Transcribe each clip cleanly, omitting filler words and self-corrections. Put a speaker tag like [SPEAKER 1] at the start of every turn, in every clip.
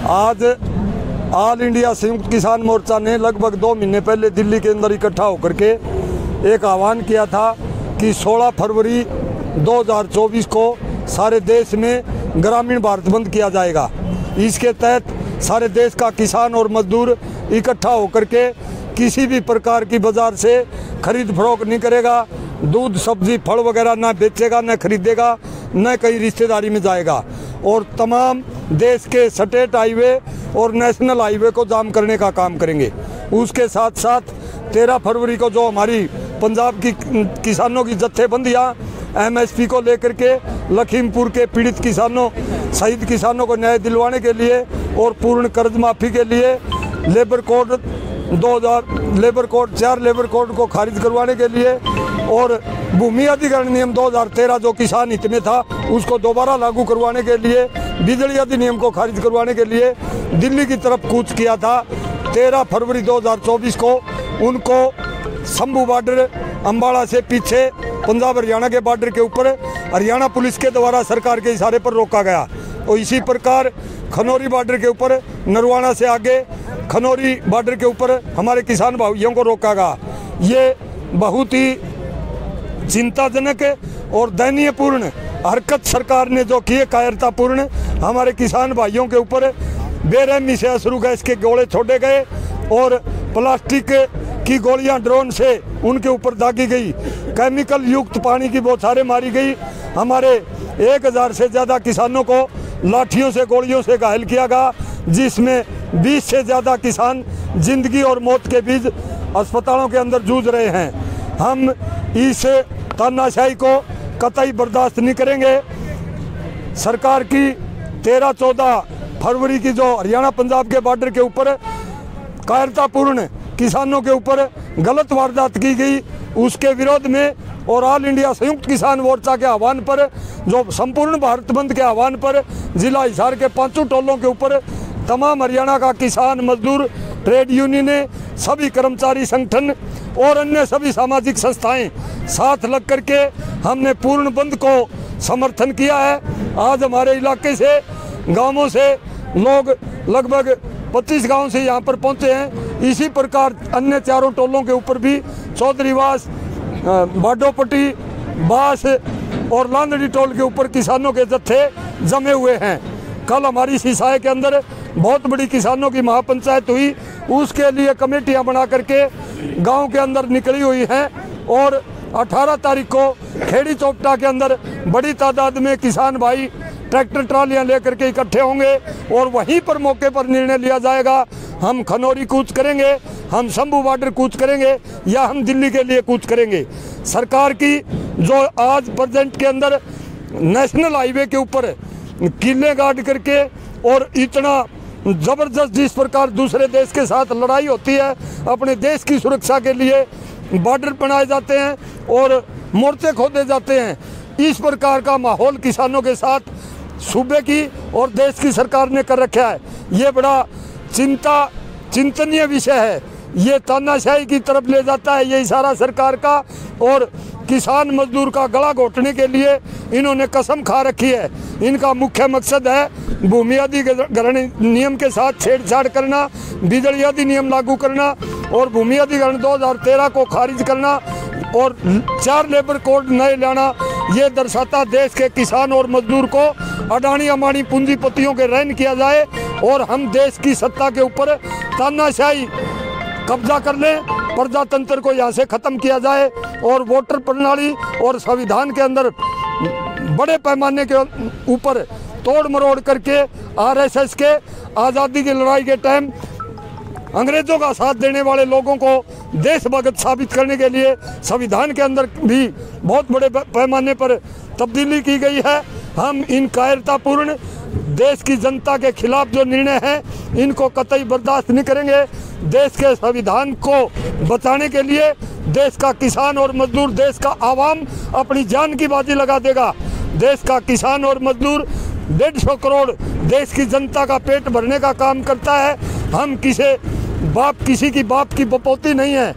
[SPEAKER 1] आज all India संयुक्त किसान मोर्चा ने लगभग 2 महीने पहले दिल्ली के अंदर इकट्ठा होकर के एक आह्वान किया था कि 16 फरवरी 2024 को सारे देश में ग्रामीण भारत बंद किया जाएगा। इसके तहत सारे देश का किसान और मजदूर इकट्ठा होकर के किसी भी प्रकार की बाजार से खरीद फरोख्त नहीं करेगा, दूध सब्जी फल वगैरह ना बेचेगा, न खरीदेगा, न कहीं रिश्तेदारी में जाएगा और तमाम देश के स्टेट हाईवे और नेशनल हाईवे को जाम करने का काम करेंगे। उसके साथ साथ 13 फरवरी को जो हमारी पंजाब की किसानों की जत्थेबंदियाँ MSP को लेकर के लखीमपुर के पीड़ित किसानों शहीद किसानों को न्याय दिलवाने के लिए और पूर्ण कर्ज माफ़ी के लिए लेबर कोड 4 लेबर कोड को खारिज करवाने के लिए और भूमि अधिग्रहण नियम 2013 जो किसान हित में था उसको दोबारा लागू करवाने के लिए, बिजली अधिनियम को खारिज करवाने के लिए दिल्ली की तरफ कूच किया था। 13 फरवरी 2024 को उनको शंभू बॉर्डर अम्बाड़ा से पीछे पंजाब हरियाणा के बॉर्डर के ऊपर हरियाणा पुलिस के द्वारा सरकार के इशारे पर रोका गया और इसी प्रकार खनौरी बॉर्डर के ऊपर नरवाना से आगे खनौरी बॉर्डर के ऊपर हमारे किसान भाइयों को रोका गया। ये बहुत ही चिंताजनक और दयनीयपूर्ण हरकत सरकार ने जो की है, कायरतापूर्ण। हमारे किसान भाइयों के ऊपर बेरहमी से अश्रु गैस के गोले छोड़े गए और प्लास्टिक की गोलियां ड्रोन से उनके ऊपर दागी गई, केमिकल युक्त पानी की बौछारें मारी गई। हमारे 1000 से ज़्यादा किसानों को लाठियों से गोलियों से घायल किया गया, जिसमें 20 से ज़्यादा किसान जिंदगी और मौत के बीच अस्पतालों के अंदर जूझ रहे हैं। हम इस तानाशाही को कतई बर्दाश्त नहीं करेंगे। सरकार की 13-14 फरवरी की जो हरियाणा पंजाब के बॉर्डर के ऊपर कायरतापूर्ण किसानों के ऊपर गलत वारदात की गई, उसके विरोध में और ऑल इंडिया संयुक्त किसान मोर्चा के आह्वान पर, जो संपूर्ण भारत बंद के आह्वान पर जिला हिसार के 5 टोलों के ऊपर तमाम हरियाणा का किसान मजदूर ट्रेड यूनियनें, सभी कर्मचारी संगठन और अन्य सभी सामाजिक संस्थाएं साथ लग करके हमने पूर्ण बंद को समर्थन किया है। आज हमारे इलाके से गांवों से लोग लगभग 25 गांव से यहाँ पर पहुँचे हैं। इसी प्रकार अन्य 4 टोलों के ऊपर भी चौधरीवास, बाडोपट्टी, बास और लांदड़ी टोल के ऊपर किसानों के जत्थे जमे हुए हैं। कल हमारी सिसाए के अंदर बहुत बड़ी किसानों की महापंचायत हुई, उसके लिए कमेटियां बना करके गांव के अंदर निकली हुई हैं और 18 तारीख को खेड़ी चौपटा के अंदर बड़ी तादाद में किसान भाई ट्रैक्टर ट्रालियां लेकर के इकट्ठे होंगे और वहीं पर मौके पर निर्णय लिया जाएगा। हम खनौरी कूच करेंगे, हम शंभू बॉर्डर कूच करेंगे या हम दिल्ली के लिए कूच करेंगे। सरकार की जो आज प्रेजेंट के अंदर नेशनल हाईवे के ऊपर किले गाड़ करके और इतना ज़बरदस्त जिस प्रकार दूसरे देश के साथ लड़ाई होती है, अपने देश की सुरक्षा के लिए बॉर्डर बनाए जाते हैं और मोर्चे खोदे जाते हैं, इस प्रकार का माहौल किसानों के साथ सूबे की और देश की सरकार ने कर रखा है। ये बड़ा चिंतनीय विषय है। ये तानाशाही की तरफ ले जाता है ये इशारा सरकार का और किसान मजदूर का गला घोटने के लिए इन्होंने कसम खा रखी है। इनका मुख्य मकसद है भूमि अधिग्रहण नियम के साथ छेड़छाड़ करना, बिजली अधिनियम लागू करना और भूमि अधिग्रहण 2013 को खारिज करना और 4 लेबर कोड नए लाना। ये दर्शाता देश के किसान और मजदूर को अडानी अम्बानी पूंजीपतियों के रहन किया जाए और हम देश की सत्ता के ऊपर तानाशाही कब्जा कर लें, प्रजातंत्र को यहाँ से ख़त्म किया जाए और वोटर प्रणाली और संविधान के अंदर बड़े पैमाने के ऊपर तोड़ मरोड़ करके RSS के आज़ादी की लड़ाई के टाइम अंग्रेज़ों का साथ देने वाले लोगों को देशभक्त साबित करने के लिए संविधान के अंदर भी बहुत बड़े पैमाने पर तब्दीली की गई है। हम इन कायरतापूर्ण देश की जनता के खिलाफ जो निर्णय हैं इनको कतई बर्दाश्त नहीं करेंगे। देश के संविधान को बचाने के लिए देश का किसान और मजदूर, देश का आवाम अपनी जान की बाजी लगा देगा। देश का किसान और मजदूर 150 करोड़ देश की जनता का पेट भरने का काम करता है। हम किसी की बाप की बपौती नहीं है।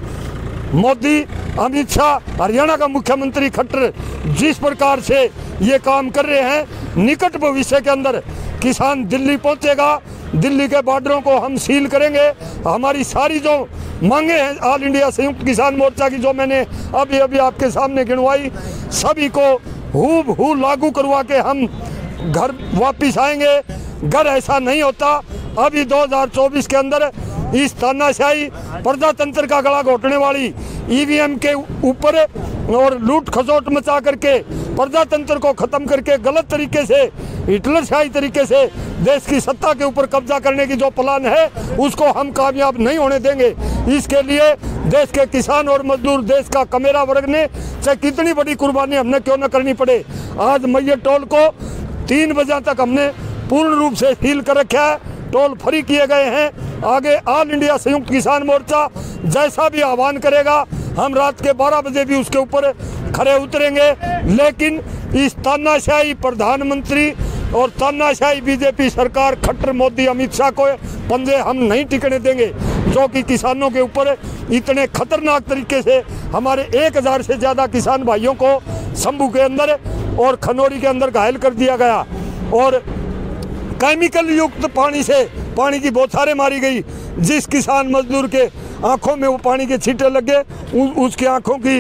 [SPEAKER 1] मोदी, अमित शाह, हरियाणा का मुख्यमंत्री खट्टर जिस प्रकार से ये काम कर रहे हैं, निकट भविष्य के अंदर किसान दिल्ली पहुंचेगा, दिल्ली के बॉर्डरों को हम सील करेंगे। हमारी सारी जो मांगे हैं ऑल इंडिया संयुक्त किसान मोर्चा की, जो मैंने अभी अभी आपके सामने गिनवाई, सभी को हूबहू लागू करवा के हम घर वापिस आएंगे। अगर ऐसा नहीं होता, अभी 2024 के अंदर इस तानाशाही प्रजातंत्र का गला घोटने वाली ईवीएम के ऊपर और लूट खसोट मचा करके प्रजातंत्र को खत्म करके गलत तरीके से, हिटलरशाही तरीके से देश की सत्ता के ऊपर कब्जा करने की जो प्लान है, उसको हम कामयाब नहीं होने देंगे। इसके लिए देश के किसान और मजदूर, देश का कमेरा वर्ग ने चाहे कितनी बड़ी कुर्बानी हमने क्यों न करनी पड़े, आज मैयर टोल को 3 बजे तक हमने पूर्ण रूप से सील कर रखा है, टोल फ्री किए गए हैं। आगे ऑल इंडिया संयुक्त किसान मोर्चा जैसा भी आह्वान करेगा, हम रात के 12 बजे भी उसके ऊपर खड़े उतरेंगे। लेकिन इस तानाशाही प्रधानमंत्री और तानाशाही बीजेपी सरकार, खट्टर मोदी, अमित शाह को पंजे हम नहीं टिकने देंगे, जो कि किसानों के ऊपर इतने खतरनाक तरीके से हमारे 1000 से ज़्यादा किसान भाइयों को शंभू के अंदर और खनौरी के अंदर घायल कर दिया गया और केमिकल युक्त पानी से पानी की बौछारें मारी गई। जिस किसान मजदूर के आंखों में वो पानी के छींटे लगे, उसकी आंखों की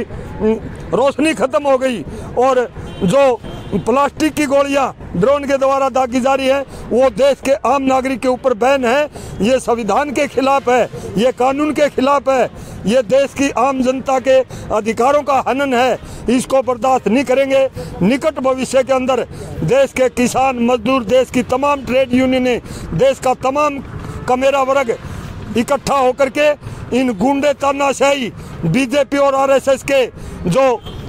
[SPEAKER 1] रोशनी खत्म हो गई। और जो प्लास्टिक की गोलियां ड्रोन के द्वारा दागी जा रही है, वो देश के आम नागरिक के ऊपर बैन है। ये संविधान के खिलाफ है, ये कानून के खिलाफ है, ये देश की आम जनता के अधिकारों का हनन है। इसको बर्दाश्त नहीं करेंगे। निकट भविष्य के अंदर देश के किसान मजदूर, देश की तमाम ट्रेड यूनियनें, देश का तमाम कमेरा वर्ग इकट्ठा होकर के इन गुंडे तानाशाही बीजेपी और आरएसएस के जो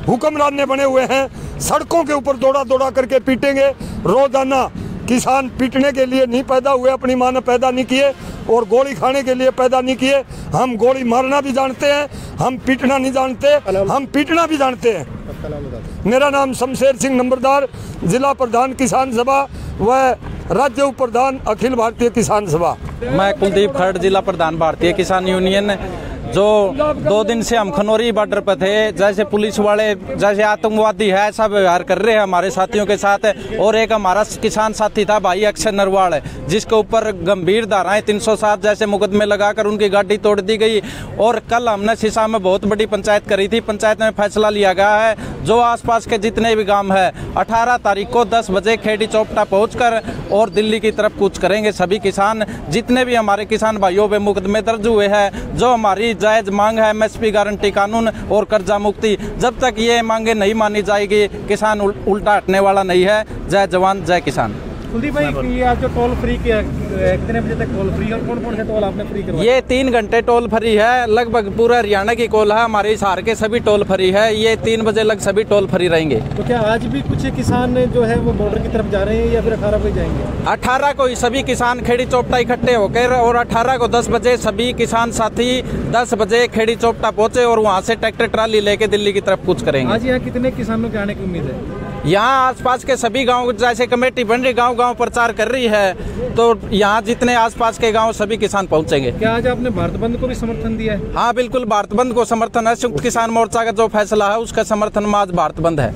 [SPEAKER 1] हुक्मरान ने बने हुए हैं, सड़कों के ऊपर दौड़ा दौड़ा करके पीटेंगे। रोजाना किसान पीटने के लिए नहीं पैदा हुए, अपनी माँ ने पैदा नहीं किए और गोली खाने के लिए पैदा नहीं किए। हम गोली मारना भी जानते हैं, हम पीटना नहीं जानते, हम पीटना भी जानते हैं। मेरा नाम शमशेर सिंह नंबरदार, जिला प्रधान किसान सभा व राज्य उप प्रधान अखिल भारतीय किसान सभा।
[SPEAKER 2] मैं कुलदीप खड़, जिला प्रधान भारतीय किसान यूनियन। जो 2 दिन से हम खनौरी बॉर्डर पर थे, जैसे पुलिस वाले जैसे आतंकवादी है ऐसा व्यवहार कर रहे हैं हमारे साथियों के साथ। और एक हमारा किसान साथी था भाई अक्षय नरवाल, जिसके ऊपर गंभीर धाराएं 307 जैसे मुकदमे लगाकर उनकी गाड़ी तोड़ दी गई। और कल हमने सिसा में बहुत बड़ी पंचायत करी थी, पंचायत में फैसला लिया गया है जो आसपास के जितने भी गांव है 18 तारीख को 10 बजे खेड़ी चौपटा पहुंचकर और दिल्ली की तरफ कूच करेंगे। सभी किसान, जितने भी हमारे किसान भाइयों पे मुकदमे दर्ज हुए हैं, जो हमारी जायज मांग है एमएसपी गारंटी कानून और कर्जा मुक्ति, जब तक ये मांगे नहीं मानी जाएगी किसान उल्टा हटने वाला नहीं है। जय जवान जय किसान।
[SPEAKER 3] कुलदीप भाई, ये आप जो टोल फ्री कितने बजे तक टोल फ्री और कौन कौन से टोल आपने फ्री करवाए?
[SPEAKER 2] ये 3 घंटे टोल फ्री है, लगभग पूरा हरियाणा की कोल है, हमारे हिसार के सभी टोल फ्री है। ये 3 बजे लग सभी टोल फ्री रहेंगे।
[SPEAKER 3] तो क्या आज भी कुछ किसान जो है वो बॉर्डर की तरफ जा रहे हैं या फिर 18 बजे जाएंगे?
[SPEAKER 2] 18 को सभी किसान खेड़ी चौपटा इकट्ठे होकर और 18 को 10 बजे सभी किसान साथी 10 बजे खेड़ी चौपटा पहुंचे और वहां से ट्रैक्टर ट्राली लेके दिल्ली की तरफ कूच करेंगे।
[SPEAKER 3] आज यहाँ कितने किसानों के आने की उम्मीद है?
[SPEAKER 2] यहाँ आसपास के सभी गांव, जैसे कमेटी बन रही, गांव-गांव प्रचार कर रही है, तो यहाँ जितने आसपास के गांव सभी किसान पहुंचेंगे।
[SPEAKER 3] क्या आज आपने भारत बंद को भी समर्थन दिया है?
[SPEAKER 2] हाँ बिल्कुल, भारत बंद को समर्थन है। संयुक्त किसान मोर्चा का जो फैसला है उसका समर्थन में आज भारत बंद है।